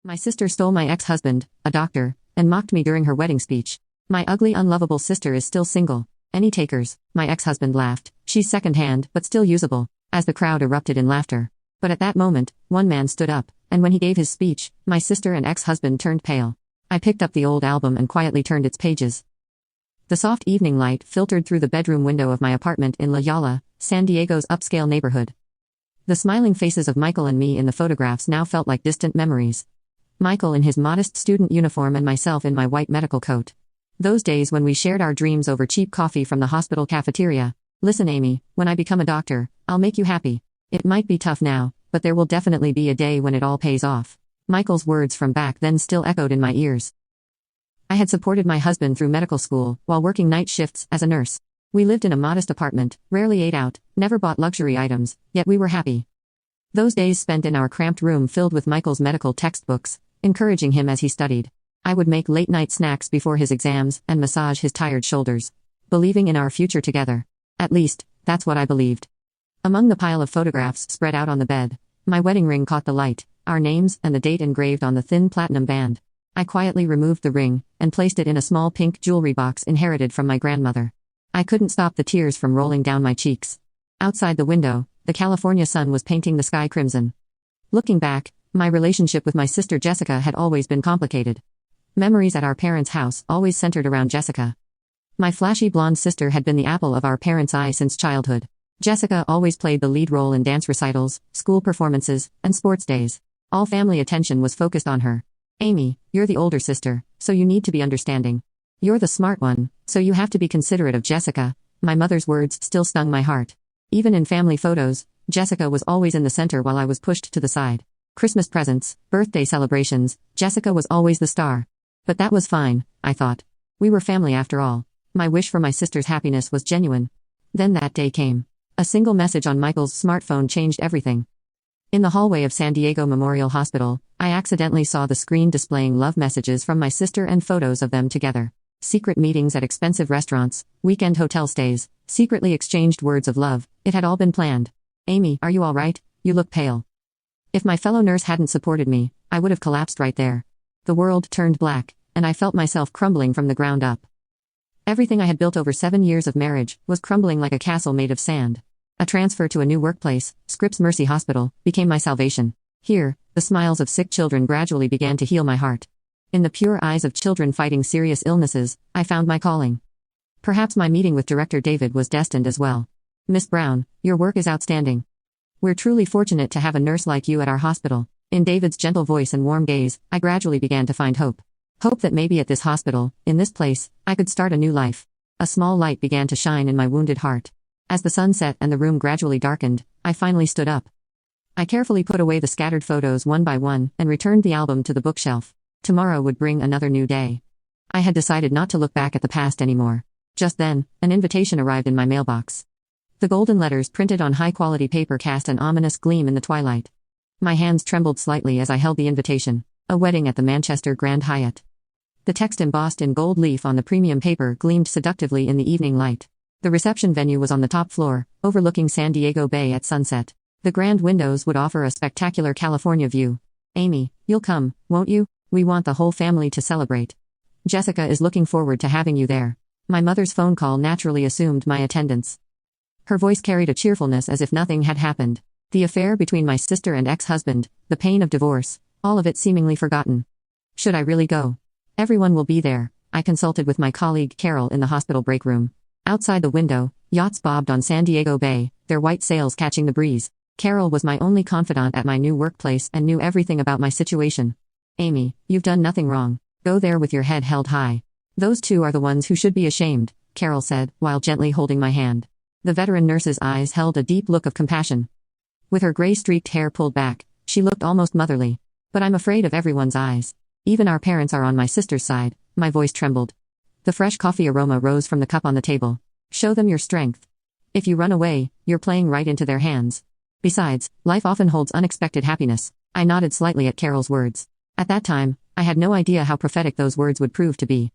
My sister stole my ex-husband, a doctor, and mocked me during her wedding speech. My ugly, unlovable sister is still single. Any takers? My ex-husband laughed. She's second-hand, but still usable, as the crowd erupted in laughter. But at that moment, one man stood up, and when he gave his speech, my sister and ex-husband turned pale. I picked up the old album and quietly turned its pages. The soft evening light filtered through the bedroom window of my apartment in La Jolla, San Diego's upscale neighborhood. The smiling faces of Michael and me in the photographs now felt like distant memories. Michael in his modest student uniform and myself in my white medical coat. Those days when we shared our dreams over cheap coffee from the hospital cafeteria. Listen, Amy, when I become a doctor, I'll make you happy. It might be tough now, but there will definitely be a day when it all pays off. Michael's words from back then still echoed in my ears. I had supported my husband through medical school while working night shifts as a nurse. We lived in a modest apartment, rarely ate out, never bought luxury items, yet we were happy. Those days spent in our cramped room filled with Michael's medical textbooks, encouraging him as he studied. I would make late-night snacks before his exams and massage his tired shoulders, believing in our future together. At least, that's what I believed. Among the pile of photographs spread out on the bed, my wedding ring caught the light, our names and the date engraved on the thin platinum band. I quietly removed the ring and placed it in a small pink jewelry box inherited from my grandmother. I couldn't stop the tears from rolling down my cheeks. Outside the window, the California sun was painting the sky crimson. Looking back, my relationship with my sister Jessica had always been complicated. Memories at our parents' house always centered around Jessica. My flashy blonde sister had been the apple of our parents' eye since childhood. Jessica always played the lead role in dance recitals, school performances, and sports days. All family attention was focused on her. Amy, you're the older sister, so you need to be understanding. You're the smart one, so you have to be considerate of Jessica. My mother's words still stung my heart. Even in family photos, Jessica was always in the center while I was pushed to the side. Christmas presents, birthday celebrations, Jessica was always the star. But that was fine, I thought. We were family after all. My wish for my sister's happiness was genuine. Then that day came. A single message on Michael's smartphone changed everything. In the hallway of San Diego Memorial Hospital, I accidentally saw the screen displaying love messages from my sister and photos of them together. Secret meetings at expensive restaurants, weekend hotel stays, secretly exchanged words of love, it had all been planned. Amy, are you all right? You look pale. If my fellow nurse hadn't supported me, I would have collapsed right there. The world turned black, and I felt myself crumbling from the ground up. Everything I had built over 7 years of marriage was crumbling like a castle made of sand. A transfer to a new workplace, Scripps Mercy Hospital, became my salvation. Here, the smiles of sick children gradually began to heal my heart. In the pure eyes of children fighting serious illnesses, I found my calling. Perhaps my meeting with Director David was destined as well. Miss Brown, your work is outstanding. We're truly fortunate to have a nurse like you at our hospital. In David's gentle voice and warm gaze, I gradually began to find hope. Hope that maybe at this hospital, in this place, I could start a new life. A small light began to shine in my wounded heart. As the sun set and the room gradually darkened, I finally stood up. I carefully put away the scattered photos one by one and returned the album to the bookshelf. Tomorrow would bring another new day. I had decided not to look back at the past anymore. Just then, an invitation arrived in my mailbox. The golden letters printed on high-quality paper cast an ominous gleam in the twilight. My hands trembled slightly as I held the invitation. A wedding at the Manchester Grand Hyatt. The text embossed in gold leaf on the premium paper gleamed seductively in the evening light. The reception venue was on the top floor, overlooking San Diego Bay at sunset. The grand windows would offer a spectacular California view. Amy, you'll come, won't you? We want the whole family to celebrate. Jessica is looking forward to having you there. My mother's phone call naturally assumed my attendance. Her voice carried a cheerfulness as if nothing had happened. The affair between my sister and ex-husband, the pain of divorce, all of it seemingly forgotten. Should I really go? Everyone will be there, I consulted with my colleague Carol in the hospital break room. Outside the window, yachts bobbed on San Diego Bay, their white sails catching the breeze. Carol was my only confidant at my new workplace and knew everything about my situation. Amy, you've done nothing wrong. Go there with your head held high. Those two are the ones who should be ashamed, Carol said, while gently holding my hand. The veteran nurse's eyes held a deep look of compassion. With her gray-streaked hair pulled back, she looked almost motherly. But I'm afraid of everyone's eyes. Even our parents are on my sister's side. My voice trembled. The fresh coffee aroma rose from the cup on the table. Show them your strength. If you run away, you're playing right into their hands. Besides, life often holds unexpected happiness. I nodded slightly at Carol's words. At that time, I had no idea how prophetic those words would prove to be.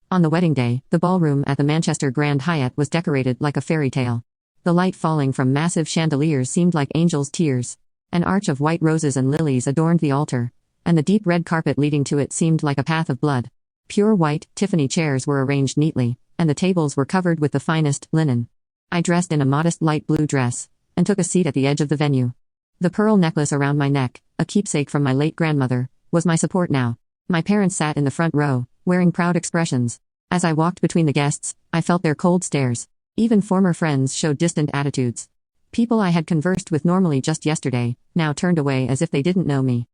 On the wedding day, the ballroom at the Manchester Grand Hyatt was decorated like a fairy tale. The light falling from massive chandeliers seemed like angels' tears. An arch of white roses and lilies adorned the altar, and the deep red carpet leading to it seemed like a path of blood. Pure white, Tiffany chairs were arranged neatly, and the tables were covered with the finest linen. I dressed in a modest light blue dress, and took a seat at the edge of the venue. The pearl necklace around my neck, a keepsake from my late grandmother, was my support now. My parents sat in the front row, wearing proud expressions. As I walked between the guests, I felt their cold stares. Even former friends showed distant attitudes. People I had conversed with normally just yesterday, now turned away as if they didn't know me.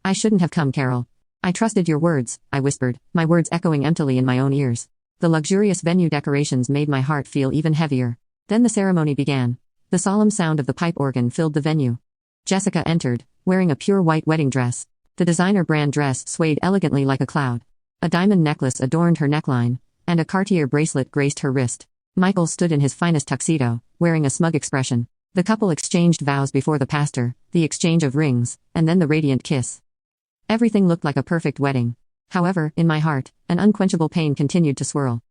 "I shouldn't have come, Carol. I trusted your words," I whispered, my words echoing emptily in my own ears. The luxurious venue decorations made my heart feel even heavier. Then the ceremony began. The solemn sound of the pipe organ filled the venue. Jessica entered, wearing a pure white wedding dress. The designer brand dress swayed elegantly like a cloud. A diamond necklace adorned her neckline, and a Cartier bracelet graced her wrist. Michael stood in his finest tuxedo, wearing a smug expression. The couple exchanged vows before the pastor, the exchange of rings, and then the radiant kiss. Everything looked like a perfect wedding. However, in my heart, an unquenchable pain continued to swirl.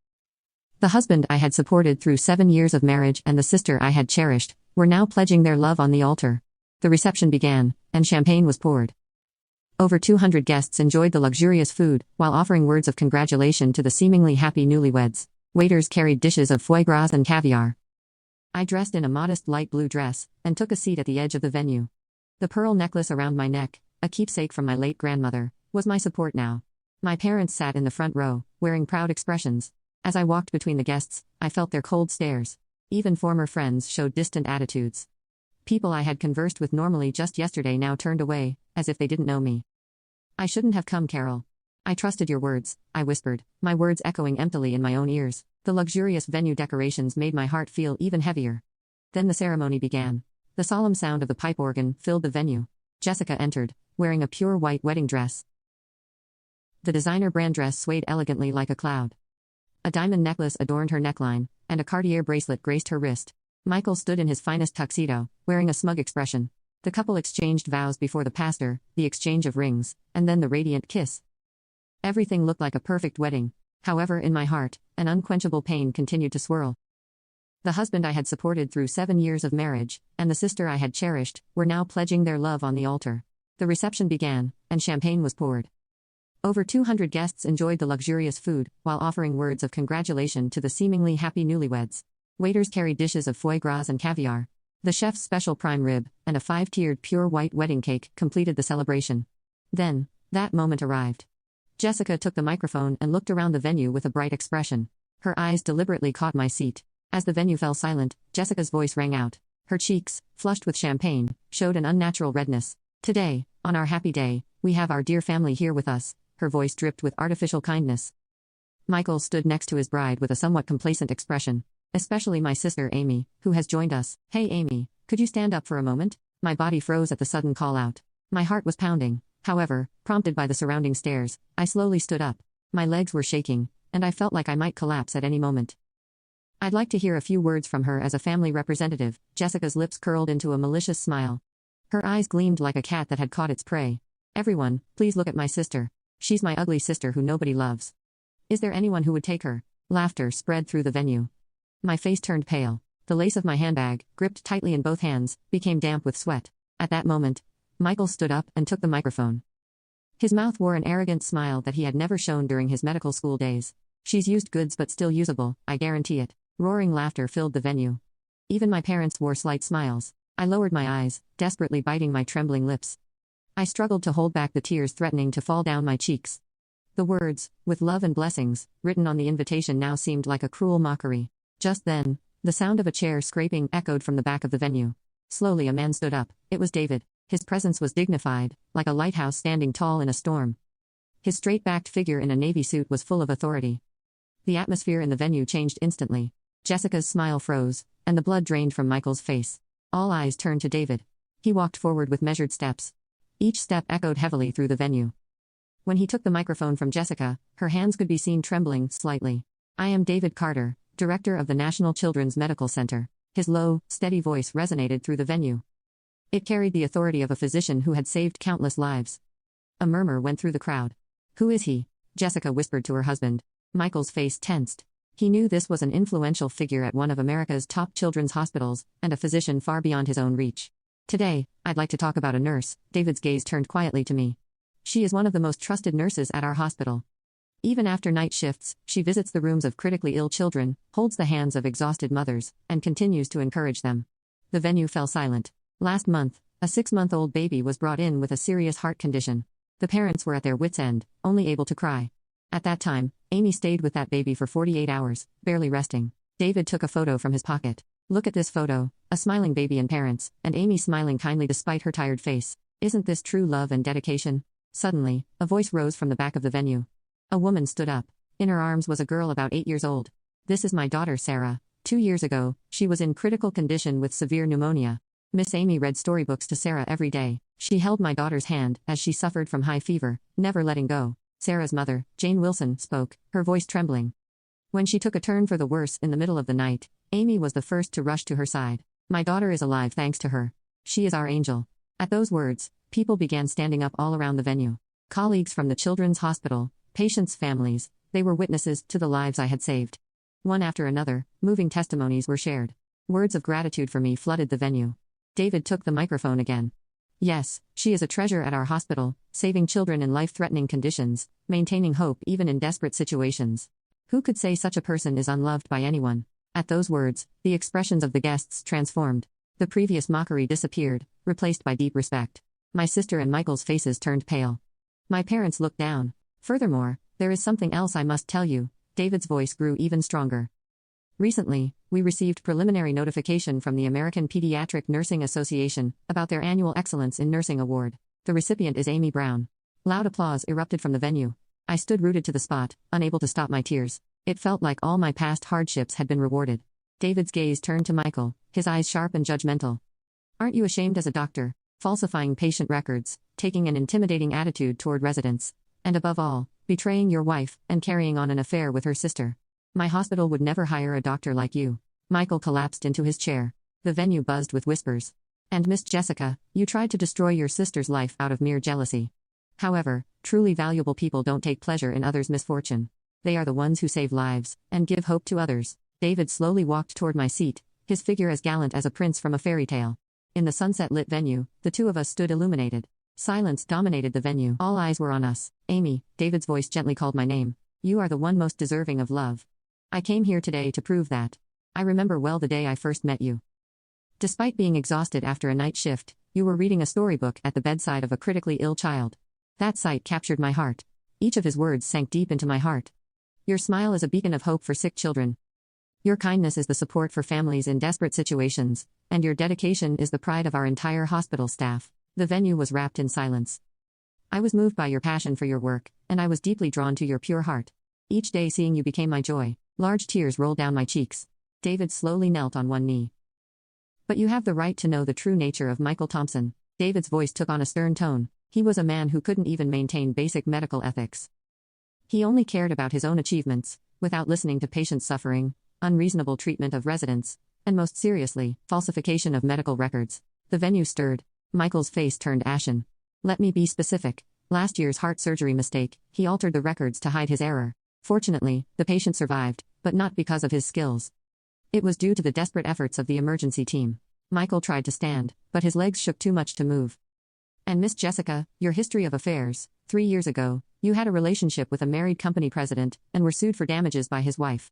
The husband I had supported through 7 years of marriage and the sister I had cherished were now pledging their love on the altar. The reception began, and champagne was poured. Over 200 guests enjoyed the luxurious food, while offering words of congratulation to the seemingly happy newlyweds. Waiters carried dishes of foie gras and caviar. I dressed in a modest light blue dress, and took a seat at the edge of the venue. The pearl necklace around my neck, a keepsake from my late grandmother, was my support now. My parents sat in the front row, wearing proud expressions. As I walked between the guests, I felt their cold stares. Even former friends showed distant attitudes. People I had conversed with normally just yesterday now turned away, as if they didn't know me. "I shouldn't have come, Carol. I trusted your words," I whispered, my words echoing emptily in my own ears. The luxurious venue decorations made my heart feel even heavier. Then the ceremony began. The solemn sound of the pipe organ filled the venue. Jessica entered, wearing a pure white wedding dress. The designer brand dress swayed elegantly like a cloud. A diamond necklace adorned her neckline, and a Cartier bracelet graced her wrist. Michael stood in his finest tuxedo, wearing a smug expression. The couple exchanged vows before the pastor, the exchange of rings, and then the radiant kiss. Everything looked like a perfect wedding. However, in my heart, an unquenchable pain continued to swirl. The husband I had supported through 7 years of marriage, and the sister I had cherished, were now pledging their love on the altar. The reception began, and champagne was poured. Over 200 guests enjoyed the luxurious food, while offering words of congratulation to the seemingly happy newlyweds. Waiters carried dishes of foie gras and caviar. The chef's special prime rib, and a 5-tiered pure white wedding cake, completed the celebration. Then, that moment arrived. Jessica took the microphone and looked around the venue with a bright expression. Her eyes deliberately caught my seat. As the venue fell silent, Jessica's voice rang out. Her cheeks, flushed with champagne, showed an unnatural redness. "Today, on our happy day, we have our dear family here with us." Her voice dripped with artificial kindness. Michael stood next to his bride with a somewhat complacent expression. "Especially my sister Amy, who has joined us. Hey Amy, could you stand up for a moment?" My body froze at the sudden call out. My heart was pounding. However, prompted by the surrounding stares, I slowly stood up. My legs were shaking, and I felt like I might collapse at any moment. "I'd like to hear a few words from her as a family representative." Jessica's lips curled into a malicious smile. Her eyes gleamed like a cat that had caught its prey. "Everyone, please look at my sister. She's my ugly sister who nobody loves. Is there anyone who would take her?" Laughter spread through the venue. My face turned pale. The lace of my handbag, gripped tightly in both hands, became damp with sweat. At that moment, Michael stood up and took the microphone. His mouth wore an arrogant smile that he had never shown during his medical school days. "She's used goods but still usable, I guarantee it." Roaring laughter filled the venue. Even my parents wore slight smiles. I lowered my eyes, desperately biting my trembling lips. I struggled to hold back the tears threatening to fall down my cheeks. The words, "with love and blessings," written on the invitation now seemed like a cruel mockery. Just then, the sound of a chair scraping echoed from the back of the venue. Slowly a man stood up. It was David. His presence was dignified, like a lighthouse standing tall in a storm. His straight-backed figure in a navy suit was full of authority. The atmosphere in the venue changed instantly. Jessica's smile froze, and the blood drained from Michael's face. All eyes turned to David. He walked forward with measured steps. Each step echoed heavily through the venue. When he took the microphone from Jessica, her hands could be seen trembling slightly. "I am David Carter, Director of the National Children's Medical Center." His low, steady voice resonated through the venue. It carried the authority of a physician who had saved countless lives. A murmur went through the crowd. "Who is he?" Jessica whispered to her husband. Michael's face tensed. He knew this was an influential figure at one of America's top children's hospitals, and a physician far beyond his own reach. "Today, I'd like to talk about a nurse." David's gaze turned quietly to me. She is one of the most trusted nurses at our hospital. Even after night shifts, she visits the rooms of critically ill children, holds the hands of exhausted mothers, and continues to encourage them. The venue fell silent. Last month, a 6-month-old baby was brought in with a serious heart condition. The parents were at their wits' end, only able to cry. At that time, Amy stayed with that baby for 48 hours, barely resting. David took a photo from his pocket. Look at this photo, a smiling baby and parents, and Amy smiling kindly despite her tired face. Isn't this true love and dedication? Suddenly, a voice rose from the back of the venue. A woman stood up. In her arms was a girl about 8 years old. This is my daughter Sarah. 2 years ago, she was in critical condition with severe pneumonia. Miss Amy read storybooks to Sarah every day. She held my daughter's hand as she suffered from high fever, never letting go. Sarah's mother, Jane Wilson, spoke, her voice trembling. When she took a turn for the worse in the middle of the night, Amy was the first to rush to her side. My daughter is alive thanks to her. She is our angel. At those words, people began standing up all around the venue. Colleagues from the children's hospital, patients' families, they were witnesses to the lives I had saved. One after another, moving testimonies were shared. Words of gratitude for me flooded the venue. David took the microphone again. Yes, she is a treasure at our hospital, saving children in life-threatening conditions, maintaining hope even in desperate situations. Who could say such a person is unloved by anyone? At those words, the expressions of the guests transformed. The previous mockery disappeared, replaced by deep respect. My sister and Michael's faces turned pale. My parents looked down. Furthermore, there is something else I must tell you. David's voice grew even stronger. Recently, we received preliminary notification from the American Pediatric Nursing Association about their annual Excellence in Nursing Award. The recipient is Amy Brown. Loud applause erupted from the venue. I stood rooted to the spot, unable to stop my tears. It felt like all my past hardships had been rewarded. David's gaze turned to Michael, his eyes sharp and judgmental. Aren't you ashamed as a doctor? Falsifying patient records, taking an intimidating attitude toward residents, and above all, betraying your wife and carrying on an affair with her sister. My hospital would never hire a doctor like you. Michael collapsed into his chair. The venue buzzed with whispers. And Miss Jessica, you tried to destroy your sister's life out of mere jealousy. However, truly valuable people don't take pleasure in others' misfortune. They are the ones who save lives and give hope to others. David slowly walked toward my seat, his figure as gallant as a prince from a fairy tale. In the sunset-lit venue, the two of us stood illuminated. Silence dominated the venue. All eyes were on us. Amy, David's voice gently called my name. You are the one most deserving of love. I came here today to prove that. I remember well the day I first met you. Despite being exhausted after a night shift, you were reading a storybook at the bedside of a critically ill child. That sight captured my heart. Each of his words sank deep into my heart. Your smile is a beacon of hope for sick children. Your kindness is the support for families in desperate situations, and your dedication is the pride of our entire hospital staff. The venue was wrapped in silence. I was moved by your passion for your work, and I was deeply drawn to your pure heart. Each day seeing you became my joy. Large tears rolled down my cheeks. David slowly knelt on one knee. But you have the right to know the true nature of Michael Thompson. David's voice took on a stern tone. He was a man who couldn't even maintain basic medical ethics. He only cared about his own achievements, without listening to patients' suffering, unreasonable treatment of residents, and most seriously, falsification of medical records. The venue stirred. Michael's face turned ashen. Let me be specific. Last year's heart surgery mistake, he altered the records to hide his error. Fortunately, the patient survived, but not because of his skills. It was due to the desperate efforts of the emergency team. Michael tried to stand, but his legs shook too much to move. And Miss Jessica, your history of affairs. 3 years ago, you had a relationship with a married company president, and were sued for damages by his wife.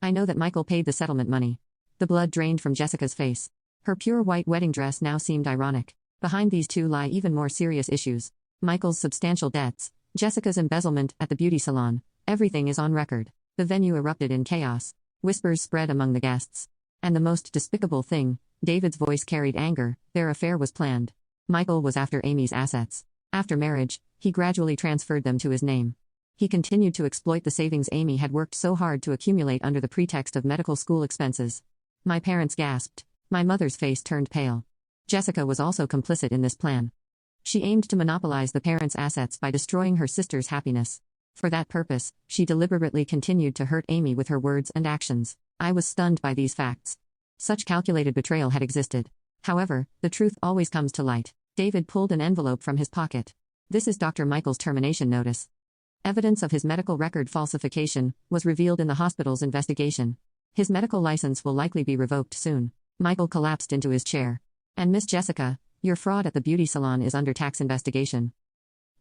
I know that Michael paid the settlement money. The blood drained from Jessica's face. Her pure white wedding dress now seemed ironic. Behind these two lie even more serious issues. Michael's substantial debts, Jessica's embezzlement at the beauty salon. Everything is on record. The venue erupted in chaos. Whispers spread among the guests. And the most despicable thing, David's voice carried anger, their affair was planned. Michael was after Amy's assets. After marriage, he gradually transferred them to his name. He continued to exploit the savings Amy had worked so hard to accumulate under the pretext of medical school expenses. My parents gasped. My mother's face turned pale. Jessica was also complicit in this plan. She aimed to monopolize the parents' assets by destroying her sister's happiness. For that purpose, she deliberately continued to hurt Amy with her words and actions. I was stunned by these facts. Such calculated betrayal had existed. However, the truth always comes to light. David pulled an envelope from his pocket. This is Dr. Michael's termination notice. Evidence of his medical record falsification was revealed in the hospital's investigation. His medical license will likely be revoked soon. Michael collapsed into his chair. And Miss Jessica, your fraud at the beauty salon is under tax investigation.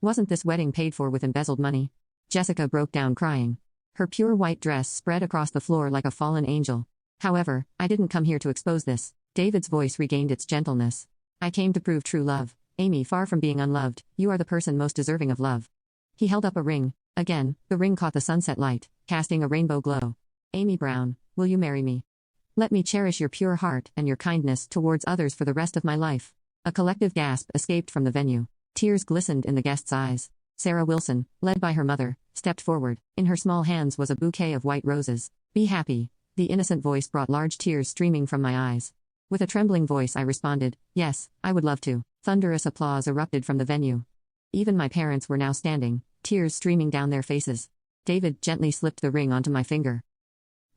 Wasn't this wedding paid for with embezzled money? Jessica broke down crying. Her pure white dress spread across the floor like a fallen angel. However, I didn't come here to expose this. David's voice regained its gentleness. I came to prove true love. Amy, far from being unloved, you are the person most deserving of love. He held up a ring. Again, the ring caught the sunset light, casting a rainbow glow. Amy Brown, will you marry me? Let me cherish your pure heart and your kindness towards others for the rest of my life. A collective gasp escaped from the venue. Tears glistened in the guests' eyes. Sarah Wilson, led by her mother, stepped forward. In her small hands was a bouquet of white roses. Be happy. The innocent voice brought large tears streaming from my eyes. With a trembling voice I responded, yes, I would love to. Thunderous applause erupted from the venue. Even my parents were now standing, tears streaming down their faces. David gently slipped the ring onto my finger.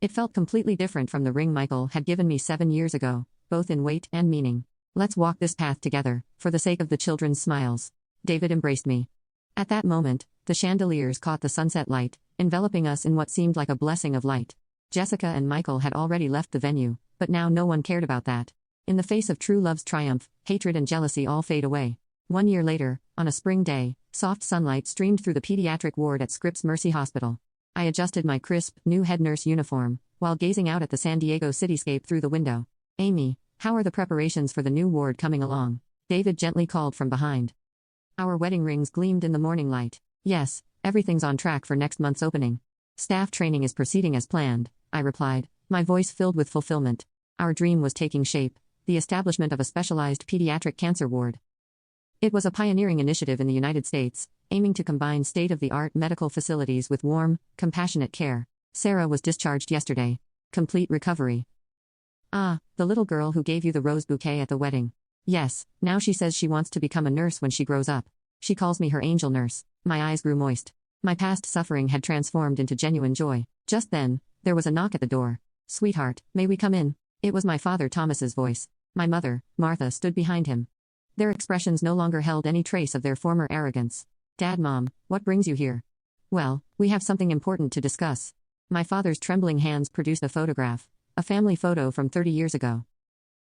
It felt completely different from the ring Michael had given me 7 years ago, both in weight and meaning. Let's walk this path together, for the sake of the children's smiles. David embraced me. At that moment, the chandeliers caught the sunset light, enveloping us in what seemed like a blessing of light. Jessica and Michael had already left the venue, but now no one cared about that. In the face of true love's triumph, hatred and jealousy all fade away. 1 year later, on a spring day, soft sunlight streamed through the pediatric ward at Scripps Mercy Hospital. I adjusted my crisp, new head nurse uniform, while gazing out at the San Diego cityscape through the window. Amy, how are the preparations for the new ward coming along? David gently called from behind. Our wedding rings gleamed in the morning light. Yes, everything's on track for next month's opening. Staff training is proceeding as planned, I replied, my voice filled with fulfillment. Our dream was taking shape, the establishment of a specialized pediatric cancer ward. It was a pioneering initiative in the United States, aiming to combine state-of-the-art medical facilities with warm, compassionate care. Sarah was discharged yesterday. Complete recovery. Ah, the little girl who gave you the rose bouquet at the wedding. Yes, now she says she wants to become a nurse when she grows up. She calls me her angel nurse. My eyes grew moist. My past suffering had transformed into genuine joy. Just then, there was a knock at the door. Sweetheart, may we come in? It was my father Thomas's voice. My mother, Martha, stood behind him. Their expressions no longer held any trace of their former arrogance. Dad, Mom, what brings you here? Well, we have something important to discuss. My father's trembling hands produced a photograph, a family photo from 30 years ago.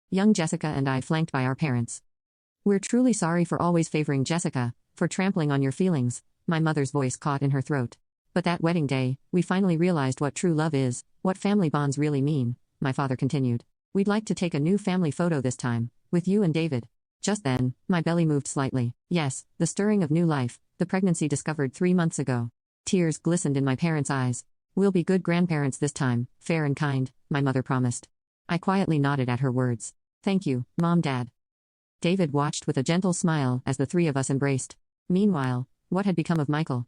Young Jessica and I flanked by our parents. We're truly sorry for always favoring Jessica, for trampling on your feelings, my mother's voice caught in her throat. But that wedding day, we finally realized what true love is, what family bonds really mean, my father continued. We'd like to take a new family photo this time, with you and David. Just then, my belly moved slightly. Yes, the stirring of new life, the pregnancy discovered 3 months ago. Tears glistened in my parents' eyes. We'll be good grandparents this time, fair and kind, my mother promised. I quietly nodded at her words. Thank you, Mom, Dad. David watched with a gentle smile as the three of us embraced. Meanwhile, what had become of Michael?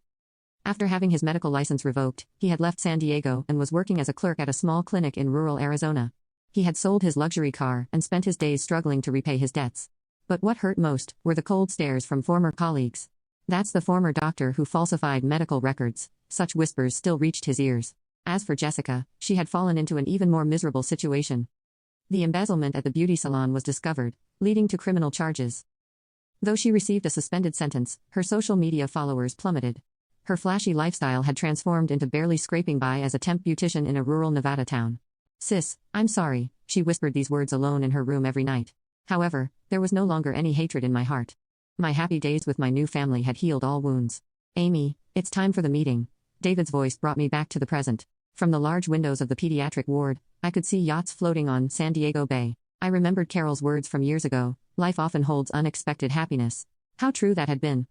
After having his medical license revoked, he had left San Diego and was working as a clerk at a small clinic in rural Arizona. He had sold his luxury car and spent his days struggling to repay his debts. But what hurt most were the cold stares from former colleagues. That's the former doctor who falsified medical records. Such whispers still reached his ears. As for Jessica, she had fallen into an even more miserable situation. The embezzlement at the beauty salon was discovered, leading to criminal charges. Though she received a suspended sentence, her social media followers plummeted. Her flashy lifestyle had transformed into barely scraping by as a temp beautician in a rural Nevada town. Sis, I'm sorry, she whispered these words alone in her room every night. However, there was no longer any hatred in my heart. My happy days with my new family had healed all wounds. Amy, it's time for the meeting. David's voice brought me back to the present. From the large windows of the pediatric ward, I could see yachts floating on San Diego Bay. I remembered Carol's words from years ago, life often holds unexpected happiness. How true that had been.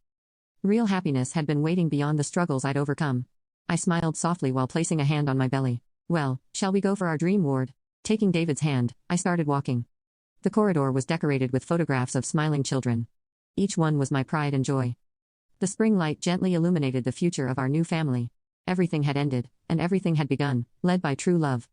Real happiness had been waiting beyond the struggles I'd overcome. I smiled softly while placing a hand on my belly. Well, shall we go for our dream ward? Taking David's hand, I started walking. The corridor was decorated with photographs of smiling children. Each one was my pride and joy. The spring light gently illuminated the future of our new family. Everything had ended, and everything had begun, led by true love.